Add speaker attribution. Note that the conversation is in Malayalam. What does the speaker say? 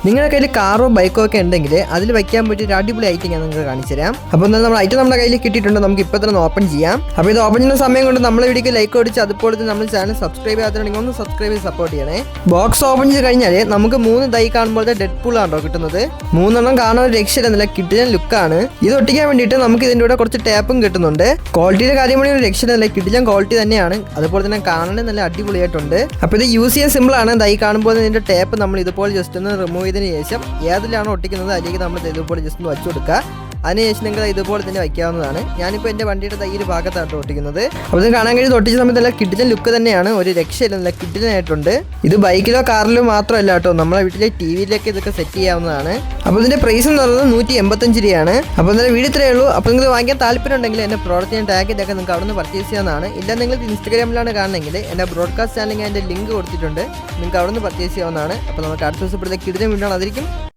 Speaker 1: നിങ്ങളുടെ കയ്യിൽ കാറോ ബൈക്കോ ഒക്കെ ഉണ്ടെങ്കിൽ അതിൽ വയ്ക്കാൻ പറ്റിയ ഒരു അടിപൊളി ഐറ്റം ഞാൻ നിങ്ങൾക്ക് കാണിച്ചു തരാം. അപ്പോൾ എന്തായാലും നമ്മൾ ഐറ്റം നമ്മുടെ കയ്യിൽ കിട്ടിയിട്ടുണ്ട്. നമുക്ക് ഇപ്പോൾ തന്നെ ഓപ്പൺ ചെയ്യാം. അപ്പോൾ ഇത് ഓപ്പൺ ചെയ്യുന്ന സമയം കൊണ്ട് നമ്മളെ വീഡിയോക്ക് ലൈക്ക് അടിച്ച് അതുപോലെ തന്നെ നമ്മൾ ചാനൽ സബ്സ്ക്രൈബ് ചെയ്യാത്തുണ്ടെങ്കിൽ ഒന്ന് സബ്സ്ക്രൈബ് ചെയ്ത് സപ്പോർട്ട് ചെയ്യണേ. ബോക്സ് ഓപ്പൺ ചെയ്ത് കഴിഞ്ഞാൽ നമുക്ക് 3 തൈ കാണുമ്പോഴത്തെ ഡെഡ് പൂൾ ആണോ കിട്ടുന്നത്. 3 കാണാൻ ഒരു രക്ഷയില്ല, കിടിലൻ ലുക്കാണ്. ഇത് ഒട്ടിക്കാൻ വേണ്ടിയിട്ട് നമുക്ക് ഇതിൻ്റെ കൂടെ കുറച്ച് ടാപ്പും കിട്ടുന്നുണ്ട്. ക്വാളിറ്റിയുടെ കാര്യം ഒരു രക്ഷയില്ല, കിടിലൻ ക്വാളിറ്റി തന്നെയാണ്. അതുപോലെ തന്നെ കാണാൻ നല്ല അടിപൊളിയായിട്ടുണ്ട്. അപ്പോൾ ഇത് യൂസ് ചെയ്യാൻ സിമ്പിൾ ആണ്. തൈ കാണുമ്പോൾ ഇതിൻ്റെ ടാപ്പ് നമ്മൾ ഇതുപോലെ ജസ്റ്റ് ഒന്ന് റിമൂവ് ചെയ്തതിന് ശേഷം ഏതിലാണോ ഒട്ടിക്കുന്നത് അതിലേക്ക് നമ്മൾ ഇതുപോലെ ജസ്റ്റ് ഒന്ന് വെച്ചു കൊടുക്കുക. അതിനുശേഷം നിങ്ങൾ ഇതുപോലെ തന്നെ വയ്ക്കാവുന്നതാണ്. ഞാനിപ്പോൾ എൻ്റെ വണ്ടിയുടെ തൈര് ഭാഗത്താണ് ഒട്ടിക്കുന്നത്. അപ്പോൾ ഇത് കാണാൻ കഴിയുന്നത് ഒട്ടിച്ച സമയത്ത് നല്ല കിടിലൻ ലുക്ക് തന്നെയാണ്, ഒരു രക്ഷയില്ല, നല്ല കിടിലനായിട്ടുണ്ട്. ഇത് ബൈക്കിലോ കാറിലോ മാത്രമല്ല കേട്ടോ, നമ്മളെ വീട്ടിലെ ടിവിയിലൊക്കെ ഇതൊക്കെ സെറ്റ് ചെയ്യാവുന്നതാണ്. അപ്പോൾ ഇതിൻ്റെ പ്രൈസ് എന്ന് പറയുന്നത് 185 രൂപയാണ്. അപ്പോൾ എന്തായാലും വീഡിയോ ഇത്രയേ ഉള്ളൂ. അപ്പോൾ നിങ്ങൾ വാങ്ങിക്കാൻ താല്പര്യം ഉണ്ടെങ്കിൽ എൻ്റെ പ്രോഡക്റ്റ് ഞാൻ ടാഗ് ചെയ്തൊക്കെ നിങ്ങൾക്ക് അവിടെ നിന്ന് പർച്ചേസ് ചെയ്യാവുന്നതാണ്. ഇല്ല നിങ്ങൾ ഇൻസ്റ്റാഗ്രാമിലാണ് കാണണമെങ്കിൽ എൻ്റെ ബ്രോഡ്കാസ്റ്റ് ചാനലിൽ അതിൻ്റെ ലിങ്ക് കൊടുത്തിട്ടുണ്ട്, നിങ്ങൾക്ക് അവിടെ നിന്ന് പർച്ചേസ് ചെയ്യാവുന്നതാണ്. അപ്പോൾ നമുക്ക് അടുത്ത ദിവസം കിടിലൻ വീഡിയോ അതിരിക്കും.